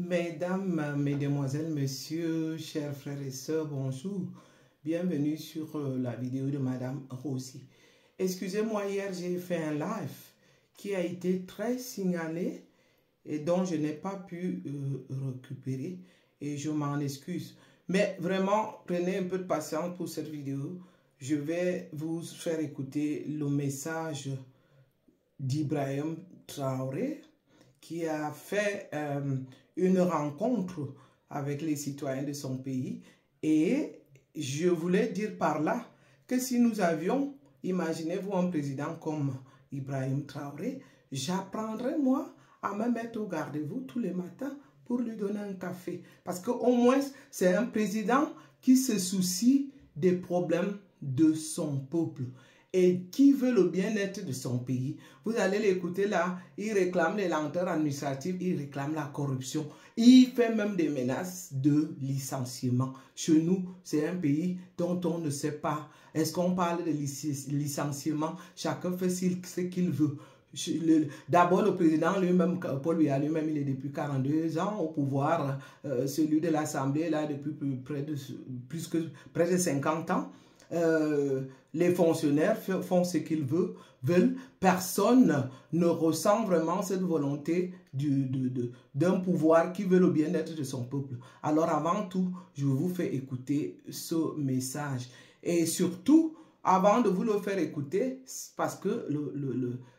Mesdames, Mesdemoiselles, Messieurs, chers frères et sœurs, bonjour. Bienvenue sur la vidéo de Madame Rossi. Excusez-moi, hier j'ai fait un live qui a été très signalé et dont je n'ai pas pu récupérer et je m'en excuse. Mais vraiment, prenez un peu de patience pour cette vidéo. Je vais vous faire écouter le message d'Ibrahim Traoré qui a fait une rencontre avec les citoyens de son pays. Et je voulais dire par là que si nous avions, imaginez-vous un président comme Ibrahim Traoré, j'apprendrais moi à me mettre au garde-vous tous les matins pour lui donner un café. Parce qu'au moins, c'est un président qui se soucie des problèmes de son peuple et qui veut le bien-être de son pays. Vous allez l'écouter là, il réclame les lenteurs administratives, il réclame la corruption, il fait même des menaces de licenciement. Chez nous, c'est un pays dont on ne sait pas. Est-ce qu'on parle de licenciement? Chacun fait ce qu'il veut. D'abord, le président lui-même, Paul Biya lui-même, il est depuis 42 ans au pouvoir. Celui de l'Assemblée, là, depuis près de 50 ans. Les fonctionnaires font ce qu'ils veulent. Personne ne ressent vraiment cette volonté d'un pouvoir qui veut le bien-être de son peuple. Alors avant tout, je vous fais écouter ce message. Et surtout, avant de vous le faire écouter, parce que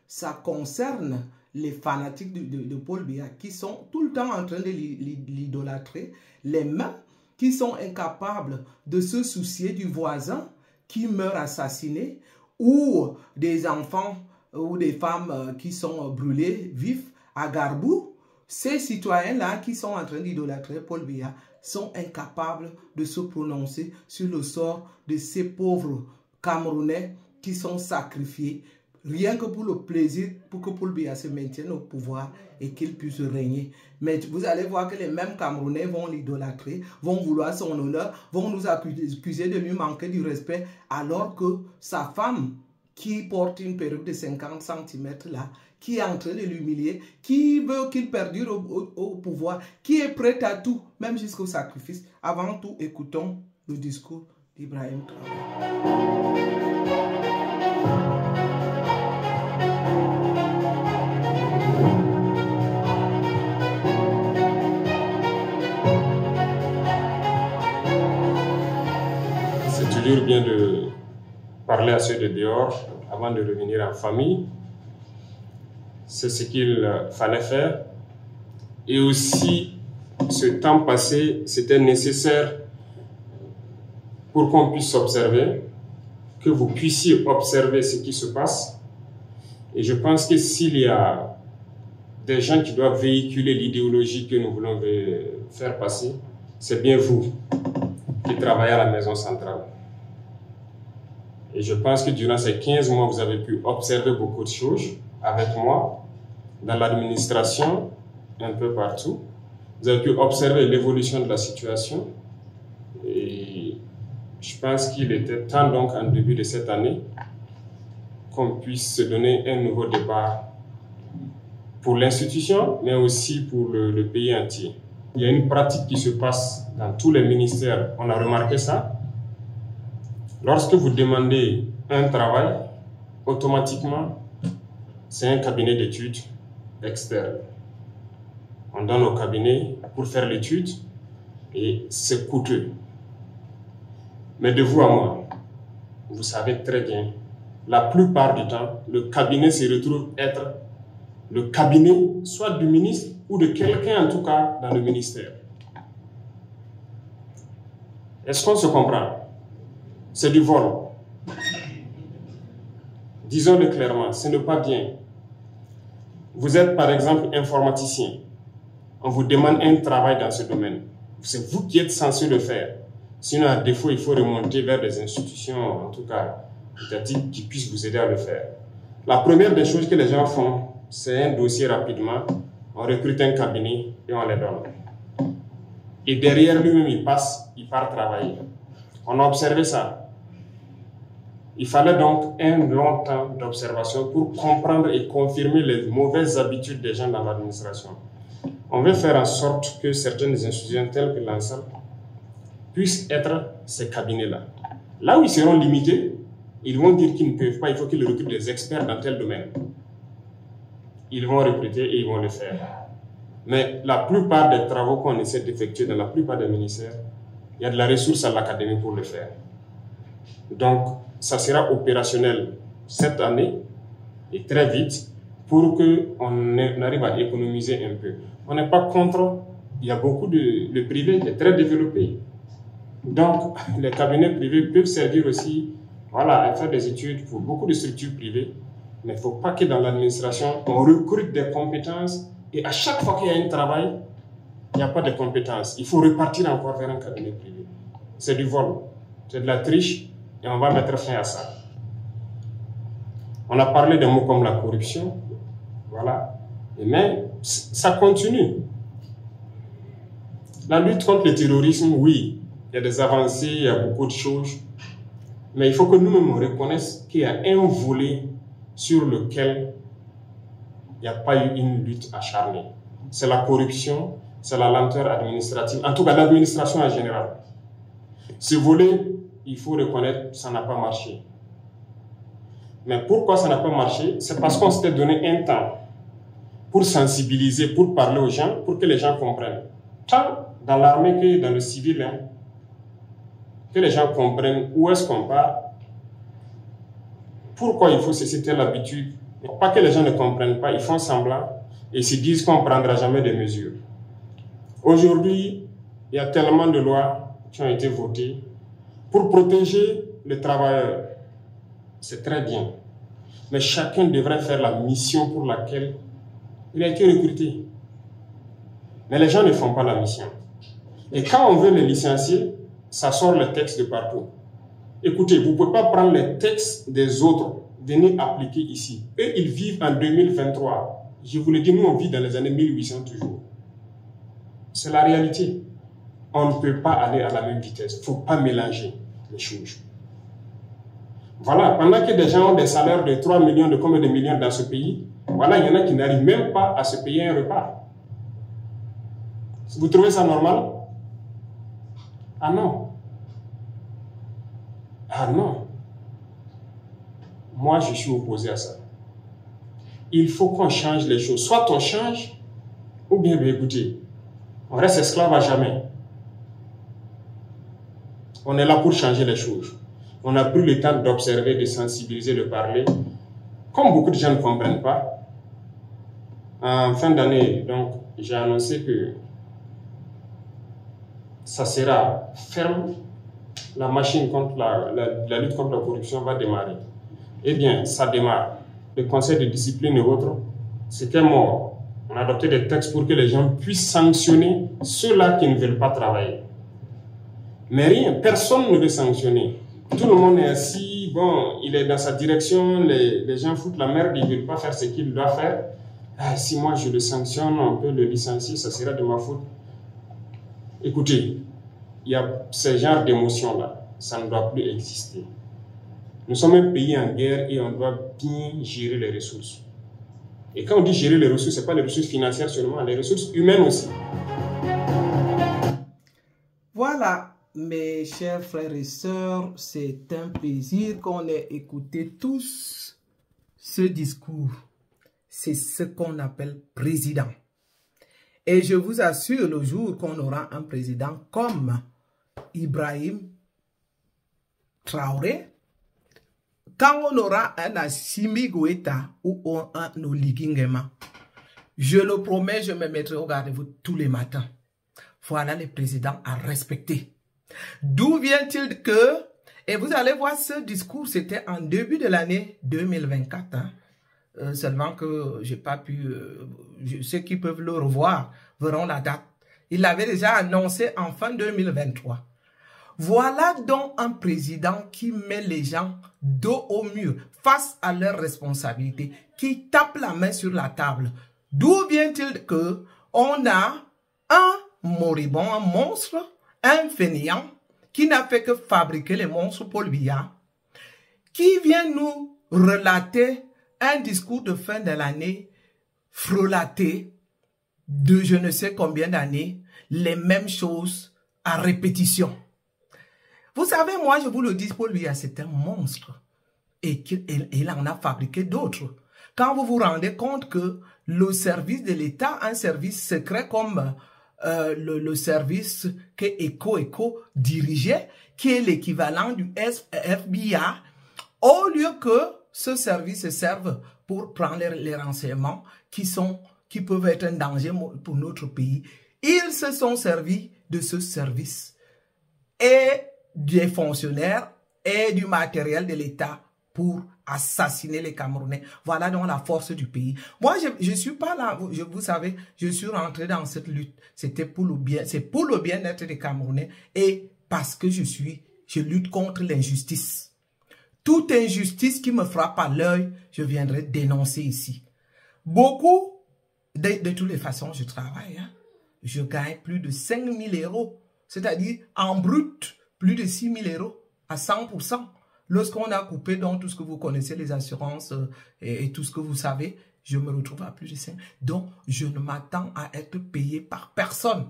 ça concerne les fanatiques de Paul Biya qui sont tout le temps en train de l'idolâtrer, les mêmes qui sont incapables de se soucier du voisin qui meurt assassiné, ou des enfants ou des femmes qui sont brûlés vifs à Garbou. Ces citoyens-là qui sont en train d'idolâtrer Paul Biya sont incapables de se prononcer sur le sort de ces pauvres Camerounais qui sont sacrifiés rien que pour le plaisir, pour que Paul Biya se maintienne au pouvoir et qu'il puisse régner. Mais vous allez voir que les mêmes Camerounais vont l'idolâtrer, vont vouloir son honneur, vont nous accuser de lui manquer du respect, alors que sa femme, qui porte une perruque de 50 cm là, qui est en train de l'humilier, qui veut qu'il perdure au pouvoir, qui est prête à tout, même jusqu'au sacrifice. Avant tout, écoutons le discours d'Ibrahim Traoré. C'est toujours bien de parler à ceux de dehors avant de revenir en famille. C'est ce qu'il fallait faire. Et aussi, ce temps passé, c'était nécessaire pour qu'on puisse observer, que vous puissiez observer ce qui se passe. Et je pense que s'il y a des gens qui doivent véhiculer l'idéologie que nous voulons faire passer, c'est bien vous qui travaillez à la maison centrale. Et je pense que durant ces 15 mois, vous avez pu observer beaucoup de choses avec moi, dans l'administration, un peu partout. Vous avez pu observer l'évolution de la situation. Et je pense qu'il était temps donc, en début de cette année, qu'on puisse se donner un nouveau départ pour l'institution, mais aussi pour le pays entier. Il y a une pratique qui se passe dans tous les ministères, on a remarqué ça. Lorsque vous demandez un travail, automatiquement, c'est un cabinet d'études externe. On donne au cabinet pour faire l'étude et c'est coûteux. Mais de vous à moi, vous savez très bien, la plupart du temps, le cabinet se retrouve être le cabinet soit du ministre ou de quelqu'un en tout cas dans le ministère. Est-ce qu'on se comprend? C'est du vol. Disons-le clairement, ce n'est pas bien. Vous êtes par exemple informaticien. On vous demande un travail dans ce domaine. C'est vous qui êtes censé le faire. Sinon, à défaut, il faut remonter vers des institutions, en tout cas, étatiques, qui puissent vous aider à le faire. La première des choses que les gens font, c'est un dossier rapidement. On recrute un cabinet et on les donne. Et derrière lui-même, il part travailler. On a observé ça. Il fallait donc un long temps d'observation pour comprendre et confirmer les mauvaises habitudes des gens dans l'administration. on veut faire en sorte que certaines institutions telles que l'ANSAP puissent être ces cabinets-là. Là où ils seront limités, ils vont dire qu'ils ne peuvent pas, il faut qu'ils recrutent des experts dans tel domaine. Ils vont recruter et ils vont le faire. Mais la plupart des travaux qu'on essaie d'effectuer dans la plupart des ministères, il y a de la ressource à l'académie pour le faire. Donc, ça sera opérationnel cette année et très vite pour qu'on arrive à économiser un peu. On n'est pas contre, il y a beaucoup le privé est très développé. Donc, les cabinets privés peuvent servir aussi, voilà, à faire des études pour beaucoup de structures privées. Mais il ne faut pas que dans l'administration, on recrute des compétences et à chaque fois qu'il y a un travail, il n'y a pas de compétences. Il faut repartir encore vers un cabinet privé. C'est du vol, c'est de la triche et on va mettre fin à ça. On a parlé de mots comme la corruption, voilà, mais ça continue. La lutte contre le terrorisme, oui, il y a des avancées, il y a beaucoup de choses, mais il faut que nous-mêmes reconnaissions qu'il y a un volet sur lequel il n'y a pas eu une lutte acharnée. C'est la corruption, c'est la lenteur administrative, en tout cas l'administration en général. Ce volet, il faut reconnaître, ça n'a pas marché. Mais pourquoi ça n'a pas marché? C'est parce qu'on s'était donné un temps pour sensibiliser, pour parler aux gens, pour que les gens comprennent. Tant dans l'armée que dans le civil, hein, que les gens comprennent où est-ce qu'on part, pourquoi il faut cesser telle habitude. Pas que les gens ne comprennent pas, ils font semblant et se disent qu'on ne prendra jamais de mesures. Aujourd'hui, il y a tellement de lois qui ont été votées pour protéger les travailleurs. C'est très bien. Mais chacun devrait faire la mission pour laquelle il a été recruté. Mais les gens ne font pas la mission. Et quand on veut les licencier, ça sort les textes de partout. Écoutez, vous ne pouvez pas prendre les textes des autres, venir appliquer ici. Eux, ils vivent en 2023. Je vous le dis, nous, on vit dans les années 1800 toujours. C'est la réalité. On ne peut pas aller à la même vitesse. Il ne faut pas mélanger les choses. Voilà, pendant que des gens ont des salaires de 3 millions, de combien de millions dans ce pays, voilà, il y en a qui n'arrivent même pas à se payer un repas. Vous trouvez ça normal? Ah non. Ah non. Moi, je suis opposé à ça. Il faut qu'on change les choses. Soit on change, ou bien, écoutez, on reste esclave à jamais. On est là pour changer les choses. On a pris le temps d'observer, de sensibiliser, de parler. Comme beaucoup de gens ne comprennent pas, en fin d'année, donc, j'ai annoncé que ça sera ferme. La machine contre la lutte contre la corruption va démarrer. Eh bien, ça démarre. Le conseil de discipline et autres, c'était mort. On a adopté des textes pour que les gens puissent sanctionner ceux-là qui ne veulent pas travailler. Mais rien, personne ne veut sanctionner. Tout le monde est assis, bon, il est dans sa direction, les gens foutent la merde, ils ne veulent pas faire ce qu'il doit faire. Ah, si moi je le sanctionne, on peut le licencier, ça sera de ma faute. Écoutez, il y a ce genre d'émotions-là, ça ne doit plus exister. Nous sommes un pays en guerre et on doit bien gérer les ressources. Et quand on dit gérer les ressources, ce n'est pas les ressources financières seulement, les ressources humaines aussi. Voilà, mes chers frères et sœurs, c'est un plaisir qu'on ait écouté tous ce discours. C'est ce qu'on appelle président. Et je vous assure, le jour qu'on aura un président comme Ibrahim Traoré, quand on aura un Assimi Goïta ou un Oligui Nguema, je le promets, je me mettrai au garde-vous tous les matins. Voilà les présidents à respecter. D'où vient-il que, et vous allez voir ce discours, c'était en début de l'année 2024, hein. Seulement que j'ai pas pu, ceux qui peuvent le revoir verront la date. Il l'avait déjà annoncé en fin 2023. Voilà donc un président qui met les gens dos au mur, face à leurs responsabilités, qui tape la main sur la table. D'où vient-il que on a un moribond, un monstre, un fainéant, qui n'a fait que fabriquer les monstres Paul Biya, qui vient nous relater un discours de fin de l'année frelaté de je ne sais combien d'années, les mêmes choses à répétition. Vous savez, moi, je vous le dis, Paul Biya, c'est un monstre. Et il en a fabriqué d'autres. Quand vous vous rendez compte que le service de l'État, un service secret comme le service que ECHO dirigeait, qui est l'équivalent du FBI, au lieu que ce service serve pour prendre les renseignements qui peuvent être un danger pour notre pays, ils se sont servis de ce service et des fonctionnaires et du matériel de l'État pour assassiner les Camerounais. Voilà donc la force du pays. Moi, je suis pas là, vous savez, je suis rentré dans cette lutte. C'était pour le bien, c'est pour le bien-être des Camerounais et parce que je lutte contre l'injustice. Toute injustice qui me frappe à l'œil, je viendrai dénoncer ici. Beaucoup, de toutes les façons, je travaille. Hein. Je gagne plus de 5 000 €, c'est-à-dire en brut, plus de 6 000 € à 100%. Lorsqu'on a coupé donc tout ce que vous connaissez, les assurances et tout ce que vous savez, je me retrouve à plus de 5. Donc, je ne m'attends à être payé par personne.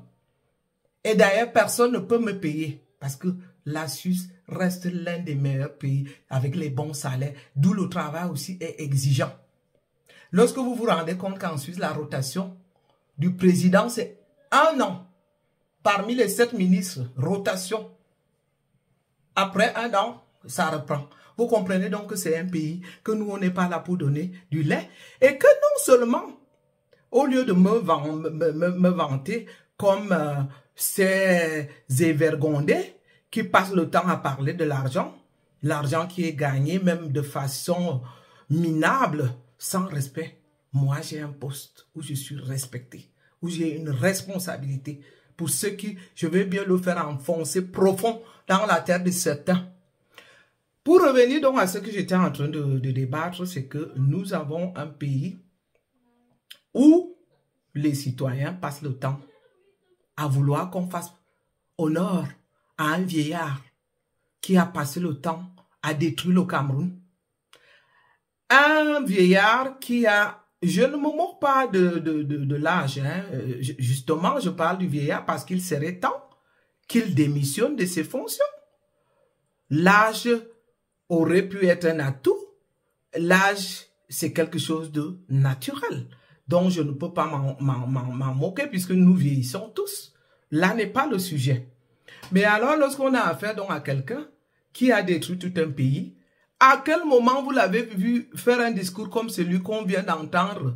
Et d'ailleurs, personne ne peut me payer parce que la Suisse reste l'un des meilleurs pays avec les bons salaires, d'où le travail aussi est exigeant. Lorsque vous vous rendez compte qu'en Suisse, la rotation du président, c'est 1 an. Parmi les 7 ministres, rotation. Après 1 an, ça reprend. Vous comprenez donc que c'est un pays que nous, on n'est pas là pour donner du lait. Et que non seulement, au lieu de me vanter comme ces évergondés qui passent le temps à parler de l'argent qui est gagné même de façon minable, sans respect. Moi, j'ai un poste où je suis respecté, où j'ai une responsabilité. Pour ceux qui, je vais bien le faire enfoncer profond dans la terre de certains. Pour revenir donc à ce que j'étais en train de débattre, c'est que nous avons un pays où les citoyens passent le temps à vouloir qu'on fasse honneur à un vieillard qui a passé le temps à détruire le Cameroun. Un vieillard qui a... Je ne me moque pas de l'âge. Hein. Justement, je parle du vieillard parce qu'il serait temps qu'il démissionne de ses fonctions. L'âge aurait pu être un atout. L'âge, c'est quelque chose de naturel. Donc, je ne peux pas m'en moquer puisque nous vieillissons tous. Là n'est pas le sujet. Mais alors, lorsqu'on a affaire donc à quelqu'un qui a détruit tout un pays, à quel moment vous l'avez vu faire un discours comme celui qu'on vient d'entendre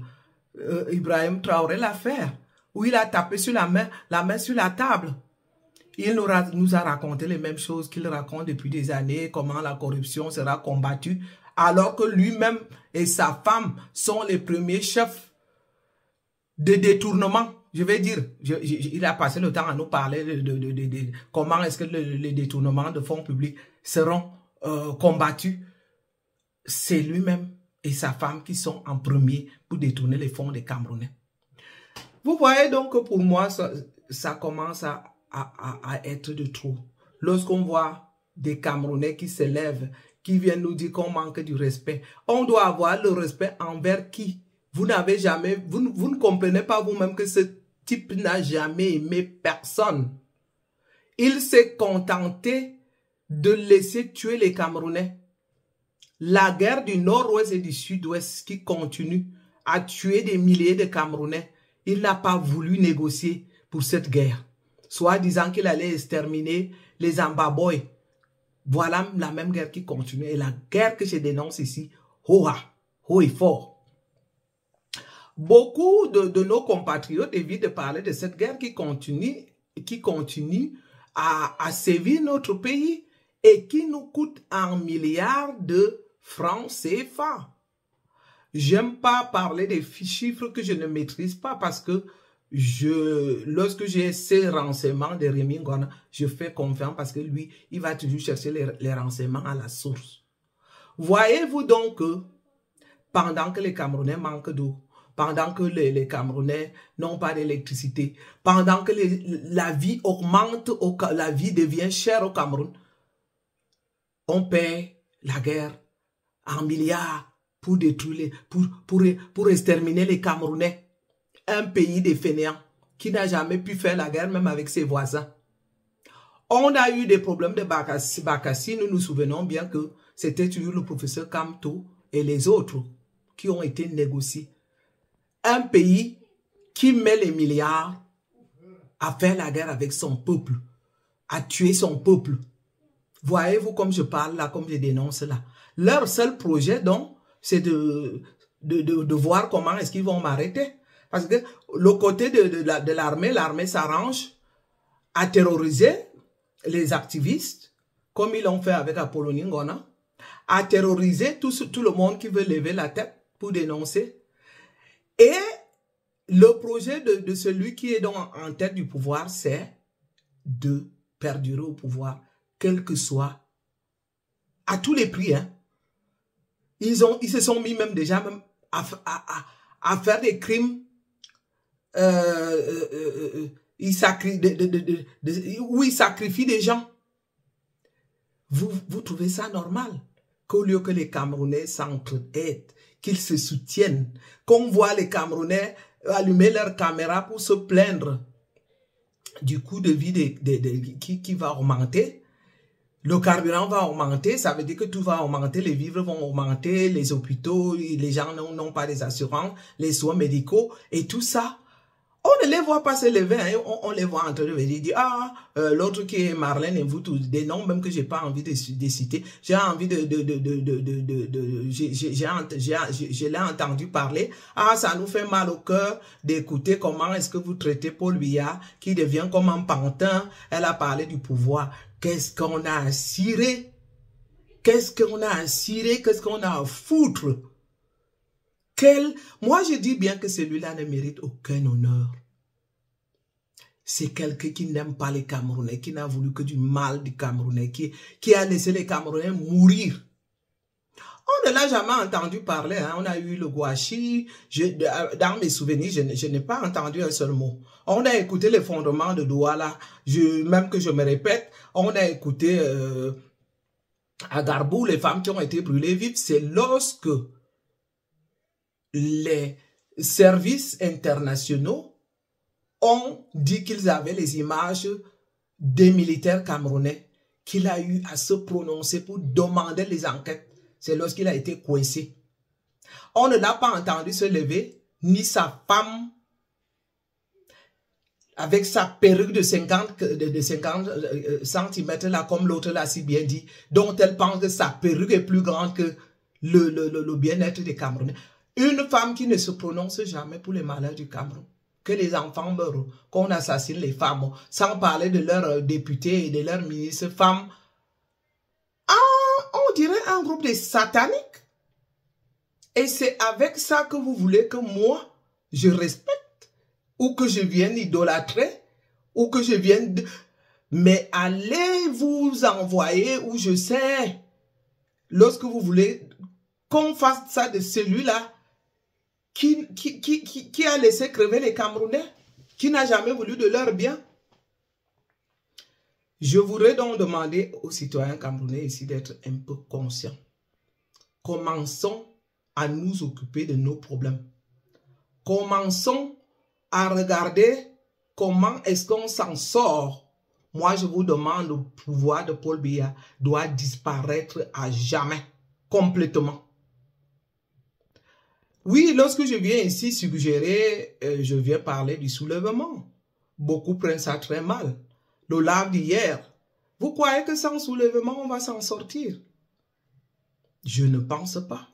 Ibrahim Traoré l'a faire, où il a tapé sur la main sur la table. Il nous a raconté les mêmes choses qu'il raconte depuis des années, comment la corruption sera combattue, alors que lui-même et sa femme sont les premiers chefs de détournement. Je vais dire, il a passé le temps à nous parler de comment est-ce que les détournements de fonds publics seront combattus. C'est lui-même et sa femme qui sont en premier pour détourner les fonds des Camerounais. Vous voyez donc que pour moi, ça commence à être de trop. Lorsqu'on voit des Camerounais qui s'élèvent, qui viennent nous dire qu'on manque du respect, on doit avoir le respect envers qui? Vous n'avez jamais, vous ne comprenez pas vous-même que ce type n'a jamais aimé personne. Il s'est contenté de laisser tuer les Camerounais. La guerre du nord-ouest et du sud-ouest qui continue à tuer des milliers de Camerounais, il n'a pas voulu négocier pour cette guerre. Soit disant qu'il allait exterminer les Ambaboy. Voilà la même guerre qui continue. Et la guerre que je dénonce ici, haut et fort. Beaucoup de nos compatriotes évitent de parler de cette guerre qui continue à sévir notre pays et qui nous coûte 1 milliard de francs CFA. J'aime pas parler des chiffres que je ne maîtrise pas parce que lorsque j'ai ces renseignements de Rémi Ngona, je fais confiance parce que lui, il va toujours chercher les renseignements à la source. Voyez-vous donc que pendant que les Camerounais manquent d'eau, pendant que les Camerounais n'ont pas d'électricité, pendant que la vie augmente, la vie devient chère au Cameroun, on paie la guerre en milliards pour détruire, pour exterminer les Camerounais. un pays des fainéants qui n'a jamais pu faire la guerre même avec ses voisins. On a eu des problèmes de Bakassi, nous nous souvenons bien que c'était toujours le professeur Kamto et les autres qui ont été négociés. Un pays qui met les milliards à faire la guerre avec son peuple, à tuer son peuple. Voyez-vous comme je parle là, comme je dénonce là. Leur seul projet donc, c'est de voir comment est-ce qu'ils vont m'arrêter. Parce que le côté de l'armée, l'armée s'arrange à terroriser les activistes, comme ils l'ont fait avec Apollonie Ngona, à terroriser tout le monde qui veut lever la tête pour dénoncer. Et le projet de celui qui est donc en tête du pouvoir, c'est de perdurer au pouvoir, quel que soit, à tous les prix. Hein. Ils se sont mis même déjà même à faire des crimes où ils sacrifient des gens. Vous trouvez ça normal qu'au lieu que les Camerounais s'entraident, qu'ils se soutiennent, qu'on voit les Camerounais allumer leur caméra pour se plaindre du coût de vie qui va augmenter, le carburant va augmenter, ça veut dire que tout va augmenter, les vivres vont augmenter, les hôpitaux, les gens n'ont pas des assurances, les soins médicaux et tout ça. On ne les voit pas se lever, hein, on les voit en train de dire, ah, l'autre qui est Marlène et vous tous, des noms même que j'ai pas envie de citer, j'ai envie je l'ai entendu parler, ah, ça nous fait mal au cœur d'écouter comment est-ce que vous traitez Paul Biya, qui devient comme un pantin, elle a parlé du pouvoir. Qu'est-ce qu'on a à cirer? Qu'est-ce qu'on a à cirer? Qu'est-ce qu'on a à foutre? Moi, je dis bien que celui-là ne mérite aucun honneur. C'est quelqu'un qui n'aime pas les Camerounais, qui n'a voulu que du mal du Camerounais, qui a laissé les Camerounais mourir. On ne l'a jamais entendu parler. Hein. On a eu le gouachi. Dans mes souvenirs, je n'ai pas entendu un seul mot. On a écouté les fondements de Douala. Même que je me répète, on a écouté à Garbou, les femmes qui ont été brûlées vives. C'est lorsque les services internationaux ont dit qu'ils avaient les images des militaires camerounais qu'il a eu à se prononcer pour demander les enquêtes. C'est lorsqu'il a été coincé. On ne l'a pas entendu se lever, ni sa femme, avec sa perruque de 50 cm, là, comme l'autre l'a si bien dit, dont elle pense que sa perruque est plus grande que le bien-être des Camerounais. Une femme qui ne se prononce jamais pour les malheurs du Cameroun. Que les enfants meurent, qu'on assassine les femmes, sans parler de leurs députés et de leurs ministres femmes. Ah, on dirait un groupe de sataniques. Et c'est avec ça que vous voulez que moi, je respecte, ou que je vienne idolâtrer, ou que je vienne... Mais allez vous envoyer où je sais, lorsque vous voulez qu'on fasse ça de celui-là, qui a laissé crever les Camerounais, qui n'a jamais voulu de leur bien. Je voudrais donc demander aux citoyens camerounais ici d'être un peu conscients. Commençons à nous occuper de nos problèmes. Commençons à regarder comment est-ce qu'on s'en sort. Moi, je vous demande, le pouvoir de Paul Biya doit disparaître à jamais, complètement. Oui, lorsque je viens ici suggérer, je viens parler du soulèvement. Beaucoup prennent ça très mal. Le live d'hier, vous croyez que sans soulèvement, on va s'en sortir? Je ne pense pas.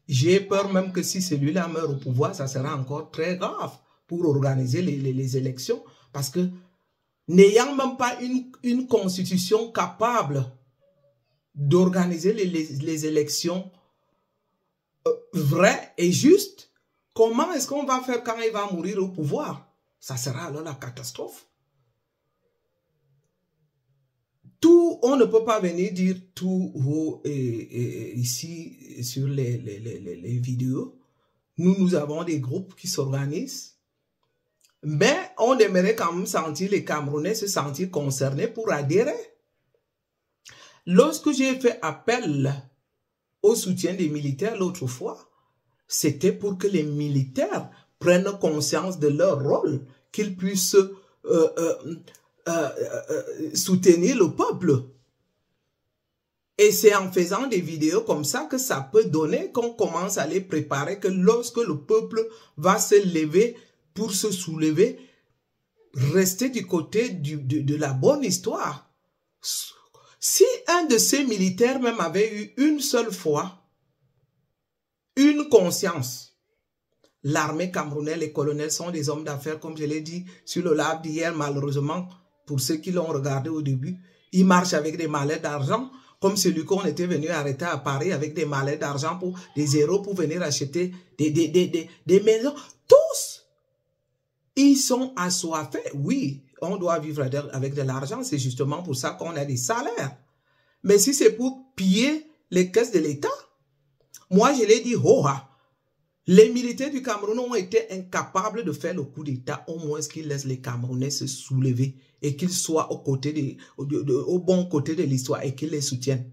J'ai peur même que si celui-là meurt au pouvoir, ça sera encore très grave pour organiser les élections. Parce que n'ayant même pas une constitution capable d'organiser les élections vrai et juste, comment est-ce qu'on va faire quand il va mourir au pouvoir? Ça sera alors la catastrophe. Tout, on ne peut pas venir dire tout haut ici sur les vidéos. Nous avons des groupes qui s'organisent, mais on aimerait quand même sentir les Camerounais se sentir concernés pour adhérer. Lorsque j'ai fait appel au soutien des militaires l'autre fois, c'était pour que les militaires prennent conscience de leur rôle, qu'ils puissent soutenir le peuple. Et c'est en faisant des vidéos comme ça que ça peut donner qu'on commence à les préparer, que lorsque le peuple va se lever pour se soulever, rester du côté de la bonne histoire. Si un de ces militaires même avait eu une seule fois une conscience, l'armée camerounaise, les colonels sont des hommes d'affaires, comme je l'ai dit sur le live d'hier, malheureusement, pour ceux qui l'ont regardé au début, ils marchent avec des mallets d'argent, comme celui qu'on était venu arrêter à Paris avec des mallets d'argent pour des héros pour venir acheter des maisons. Tous, ils sont assoiffés. Oui, on doit vivre avec de l'argent. C'est justement pour ça qu'on a des salaires. Mais si c'est pour piller les caisses de l'État, moi je l'ai dit, les militaires du Cameroun ont été incapables de faire le coup d'État, au moins qu'ils laissent les Camerounais se soulever et qu'ils soient au bon côté de l'histoire et qu'ils les soutiennent.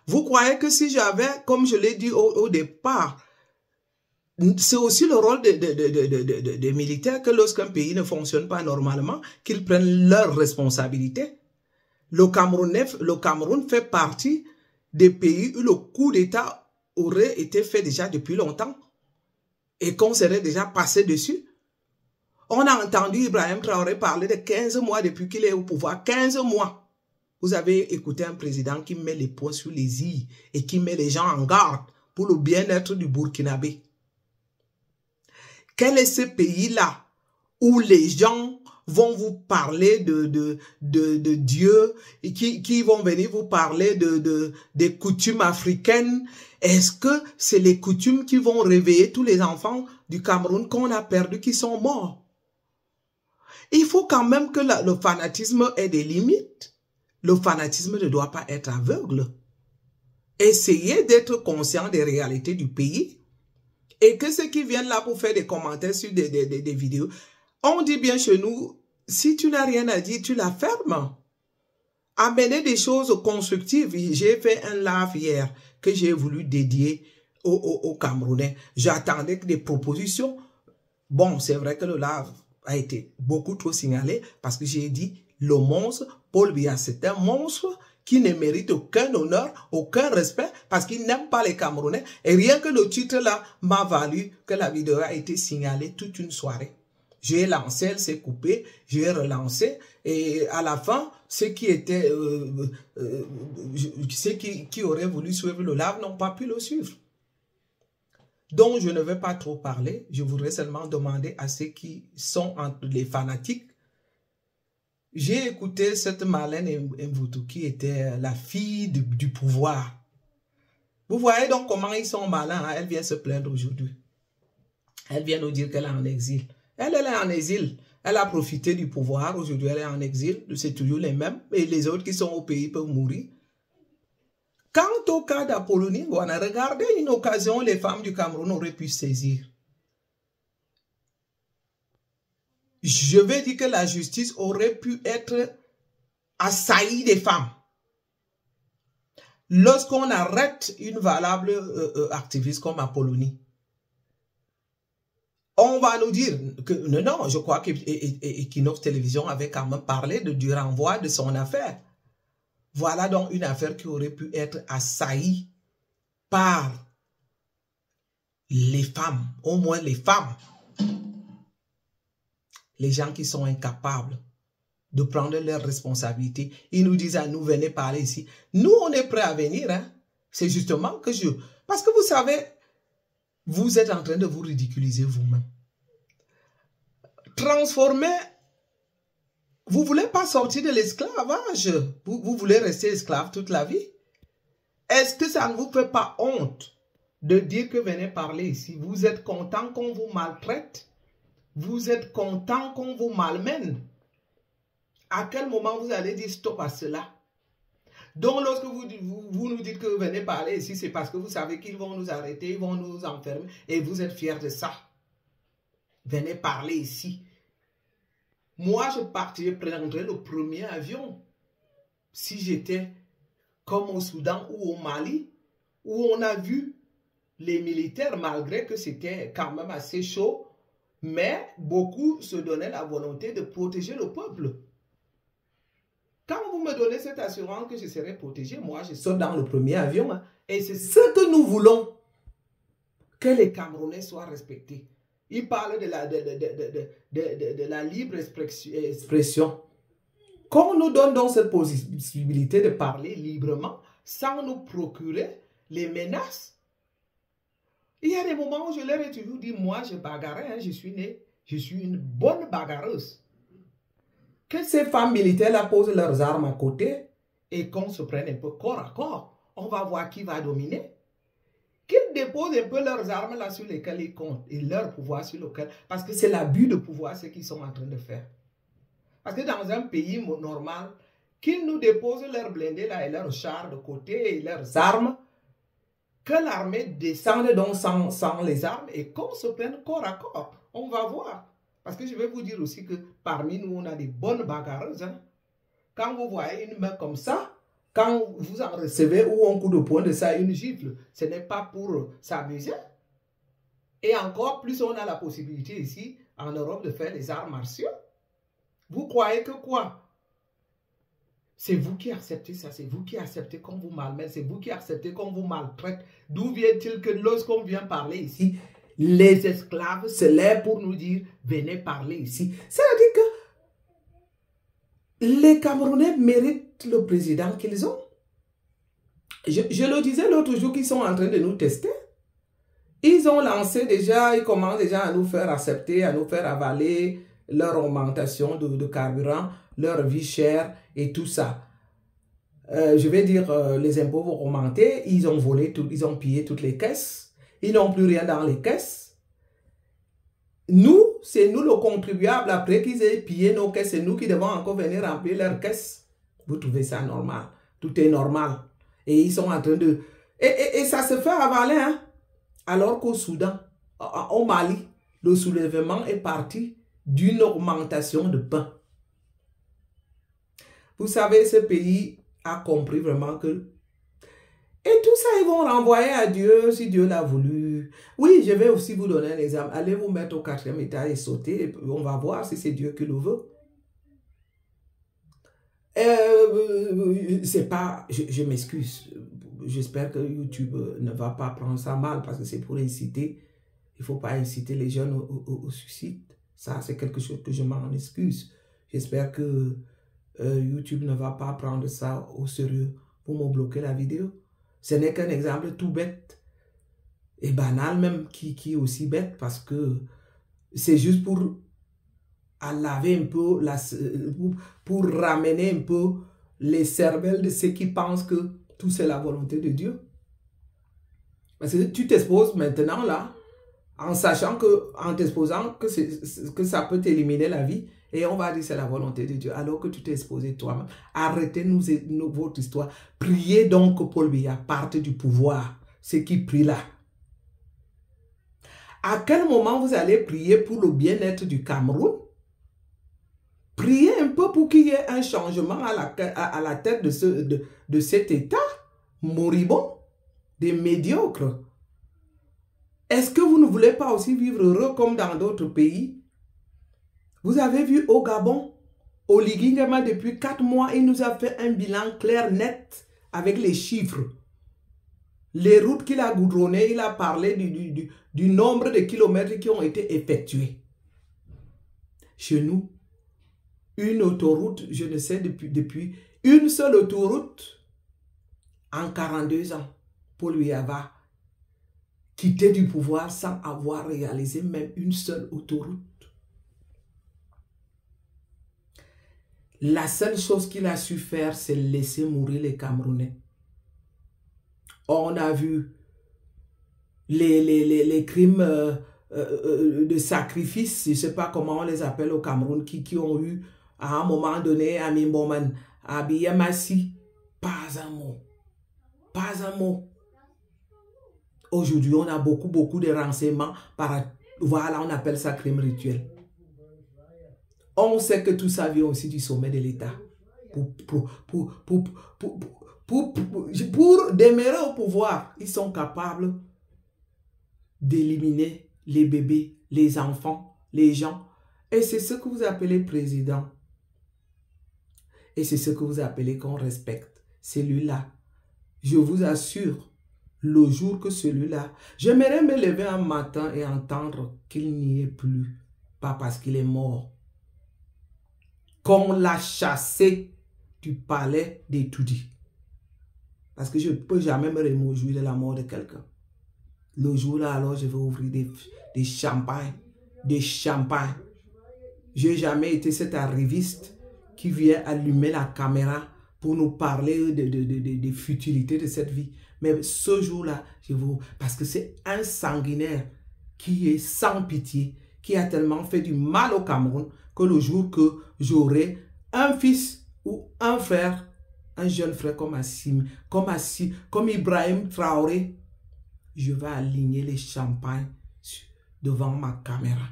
Vous croyez que si j'avais, comme je l'ai dit au départ, c'est aussi le rôle des militaires que lorsqu'un pays ne fonctionne pas normalement, qu'ils prennent leurs responsabilités. Le Cameroun fait partie des pays où le coup d'État aurait été fait déjà depuis longtemps et qu'on serait déjà passé dessus. On a entendu Ibrahim Traoré parler de 15 mois depuis qu'il est au pouvoir. 15 mois. Vous avez écouté un président qui met les points sur les i et qui met les gens en garde pour le bien-être du Burkinabé. Quel est ce pays-là où les gens vont vous parler de Dieu et qui vont venir vous parler des coutumes africaines? Est-ce que c'est les coutumes qui vont réveiller tous les enfants du Cameroun qu'on a perdus, qui sont morts? Il faut quand même que le fanatisme ait des limites. Le fanatisme ne doit pas être aveugle. Essayez d'être conscient des réalités du pays et que ceux qui viennent là pour faire des commentaires sur des vidéos, on dit bien chez nous, si tu n'as rien à dire, tu la fermes. Amenez des choses constructives. J'ai fait un live hier que j'ai voulu dédier aux Camerounais. J'attendais des propositions. Bon, c'est vrai que le live a été beaucoup trop signalé parce que j'ai dit, le monstre, Paul Biya, c'est un monstre qui ne mérite aucun honneur, aucun respect parce qu'il n'aime pas les Camerounais. Et rien que le titre là m'a valu que la vidéo a été signalée toute une soirée. J'ai lancé, elle s'est coupée, j'ai relancé et à la fin, ceux qui étaient, ceux qui auraient voulu suivre le live n'ont pas pu le suivre. Donc, je ne vais pas trop parler. Je voudrais seulement demander à ceux qui sont entre les fanatiques. J'ai écouté cette Marlène Mvutu qui était la fille du pouvoir. Vous voyez donc comment ils sont malins. Hein? Elle vient se plaindre aujourd'hui. Elle vient nous dire qu'elle est en exil. Elle est en exil. Elle a profité du pouvoir. Aujourd'hui, elle est en exil. C'est toujours les mêmes. Et les autres qui sont au pays peuvent mourir. Quant au cas d'Apollonie, on a regardé une occasion où les femmes du Cameroun auraient pu saisir. Je vais dire que la justice aurait pu être assaillie des femmes. Lorsqu'on arrête une valable activiste comme Apollonie, on va nous dire que non, je crois qu'Equinox Télévision avait quand même parlé du renvoi de son affaire. Voilà donc une affaire qui aurait pu être assaillie par les femmes, au moins les femmes. Les gens qui sont incapables de prendre leurs responsabilités. Ils nous disent à nous, venez parler ici. Nous, on est prêts à venir. Hein? C'est justement que parce que vous savez, vous êtes en train de vous ridiculiser vous-même. Transformer. Vous ne voulez pas sortir de l'esclavage. Vous voulez rester esclave toute la vie. Est-ce que ça ne vous fait pas honte de dire que venez parler ici? Vous êtes content qu'on vous maltraite? Vous êtes content qu'on vous malmène? À quel moment vous allez dire stop à cela? Donc lorsque vous nous dites que vous venez parler ici, c'est parce que vous savez qu'ils vont nous arrêter, ils vont nous enfermer et vous êtes fiers de ça. Venez parler ici. Moi, je prendrais le premier avion si j'étais comme au Soudan ou au Mali, où on a vu les militaires, malgré que c'était quand même assez chaud, mais beaucoup se donnaient la volonté de protéger le peuple. Quand vous me donnez cette assurance que je serai protégé, moi je saute dans le premier avion. Hein, et c'est ce que nous voulons, que les Camerounais soient respectés. Il parle de la libre expression. Qu'on nous donne donc cette possibilité de parler librement sans nous procurer les menaces. Il y a des moments où je leur ai toujours dit, moi je bagarrais, hein, je suis une bonne bagarreuse. Que ces femmes militaires-là posent leurs armes à côté et qu'on se prenne un peu corps à corps. On va voir qui va dominer. Qu'ils déposent un peu leurs armes là sur lesquelles ils comptent et leur pouvoir sur lequel. Parce que c'est l'abus de pouvoir ce qu'ils sont en train de faire. Parce que dans un pays normal, qu'ils nous déposent leurs blindés là et leurs chars de côté et leurs armes, que l'armée descende donc sans les armes et qu'on se prenne corps à corps. On va voir. Parce que je vais vous dire aussi que parmi nous, on a des bonnes bagarreuses. Hein. Quand vous voyez une main comme ça, quand vous en recevez ou un coup de poing de ça, une gifle, ce n'est pas pour s'amuser. Et encore plus, on a la possibilité ici, en Europe, de faire les arts martiaux. Vous croyez que quoi? C'est vous qui acceptez ça, c'est vous qui acceptez qu'on vous malmène, c'est vous qui acceptez qu'on vous maltraite. D'où vient-il que lorsqu'on vient parler ici, les esclaves se lèvent pour nous dire, venez parler ici. C'est-à-dire que les Camerounais méritent le président qu'ils ont. Je le disais l'autre jour qu'ils sont en train de nous tester. Ils ont lancé déjà, ils commencent déjà à nous faire accepter, à nous faire avaler leur augmentation de carburant, leur vie chère et tout ça. Je vais dire, les impôts vont augmenter, ils ont volé, ils ont pillé toutes les caisses, ils n'ont plus rien dans les caisses. Nous, c'est nous le contribuable, après qu'ils aient pillé nos caisses, c'est nous qui devons encore venir remplir leurs caisses. Vous trouvez ça normal? Tout est normal. Et ils sont en train de... Et ça se fait avaler, hein? Alors qu'au Soudan, au Mali, le soulèvement est parti d'une augmentation de pain. Vous savez, ce pays a compris vraiment que... Et tout ça, ils vont renvoyer à Dieu si Dieu l'a voulu. Oui, je vais aussi vous donner un exemple. Allez vous mettre au 4e étage et sauter. Et on va voir si c'est Dieu qui le veut. C'est pas... Je m'excuse. J'espère que YouTube ne va pas prendre ça mal parce que c'est pour inciter. Il ne faut pas inciter les jeunes au suicide. Ça, c'est quelque chose que je m'en excuse. J'espère que YouTube ne va pas prendre ça au sérieux pour me bloquer la vidéo. Ce n'est qu'un exemple tout bête et banal même qui est aussi bête parce que c'est juste pour laver un peu, pour ramener un peu les cervelles de ceux qui pensent que tout c'est la volonté de Dieu. Parce que tu t'exposes maintenant là, en sachant que, en t'exposant que ça peut t'éliminer la vie, et on va dire c'est la volonté de Dieu, alors que tu t'es exposé toi-même. Arrêtez votre histoire. Priez donc que Paul Biya parte du pouvoir, ceux qui prient là. À quel moment vous allez prier pour le bien-être du Cameroun? Priez un peu pour qu'il y ait un changement à la tête de cet État moribond, des médiocres. Est-ce que vous ne voulez pas aussi vivre heureux comme dans d'autres pays? Vous avez vu au Gabon, Oligui Nguema, depuis 4 mois, il nous a fait un bilan clair, net, avec les chiffres. Les routes qu'il a goudronnées, il a parlé du nombre de kilomètres qui ont été effectués. Chez nous, une autoroute, je ne sais, depuis une seule autoroute, en 42 ans, Paul Biya va quitter du pouvoir sans avoir réalisé même une seule autoroute. La seule chose qu'il a su faire, c'est laisser mourir les Camerounais. On a vu les crimes de sacrifice, je ne sais pas comment on les appelle au Cameroun, qui ont eu à un moment donné à Mimboman, à Biyamassi, pas un mot. Pas un mot. Aujourd'hui, on a beaucoup de renseignements. Voilà, on appelle ça crime rituel. On sait que tout ça vient aussi du sommet de l'État. Pour demeurer au pouvoir, ils sont capables d'éliminer les bébés, les enfants, les gens. Et c'est ce que vous appelez président. Et c'est ce que vous appelez qu'on respecte. Celui-là, je vous assure, le jour que celui-là, j'aimerais me lever un matin et entendre qu'il n'y est plus. Pas parce qu'il est mort. Qu'on l'a chassé du palais d'Etoudi. Parce que je ne peux jamais me réjouir de la mort de quelqu'un. Le jour-là, alors, je vais ouvrir des champagnes. Des champagnes. Je n'ai jamais été cet arriviste qui vient allumer la caméra pour nous parler des futilités de cette vie. Mais ce jour-là, parce que c'est un sanguinaire qui est sans pitié, qui a tellement fait du mal au Cameroun, que le jour que j'aurai un fils ou un frère, un jeune frère comme Ibrahim Traoré, je vais aligner les champagnes devant ma caméra.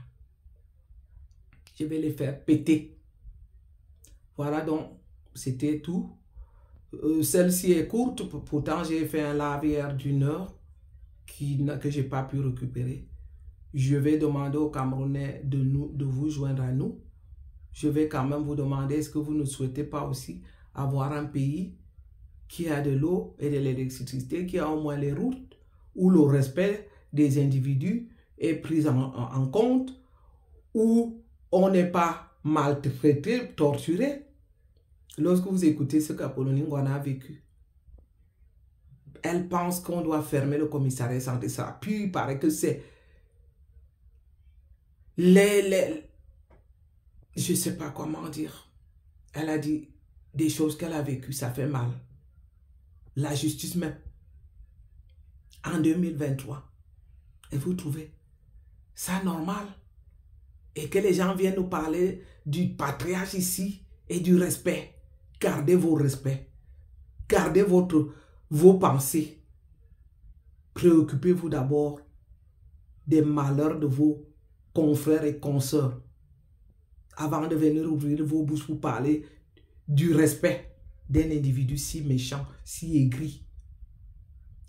Je vais les faire péter. Voilà, donc, c'était tout. Celle-ci est courte, pourtant j'ai fait un live hier d'1 heure que je n'ai pas pu récupérer. Je vais demander aux Camerounais de vous joindre à nous. Je vais quand même vous demander, est-ce que vous ne souhaitez pas aussi avoir un pays qui a de l'eau et de l'électricité, qui a au moins les routes, où le respect des individus est pris en compte, où on n'est pas maltraité, torturé. Lorsque vous écoutez ce qu'Apollonie Ngouana a vécu, elle pense qu'on doit fermer le commissariat santé. Ça, puis il paraît que c'est je ne sais pas comment dire. Elle a dit des choses qu'elle a vécues, ça fait mal. La justice même. En 2023. Et vous trouvez ça normal? Et que les gens viennent nous parler du patriarche ici et du respect. Gardez vos respects. Gardez vos pensées. Préoccupez-vous d'abord des malheurs de vos confrères et consoeurs avant de venir ouvrir vos bouches pour parler du respect d'un individu si méchant, si aigri.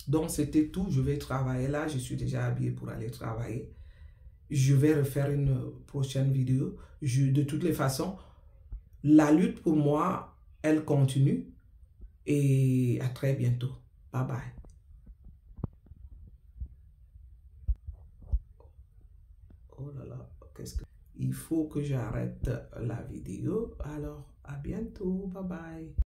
Donc, c'était tout. Je vais travailler là. Je suis déjà habillé pour aller travailler. Je vais refaire une prochaine vidéo. De toutes les façons, la lutte pour moi, elle continue. Et à très bientôt. Bye bye. Oh là là, qu'est-ce que... Il faut que j'arrête la vidéo. Alors, à bientôt. Bye bye.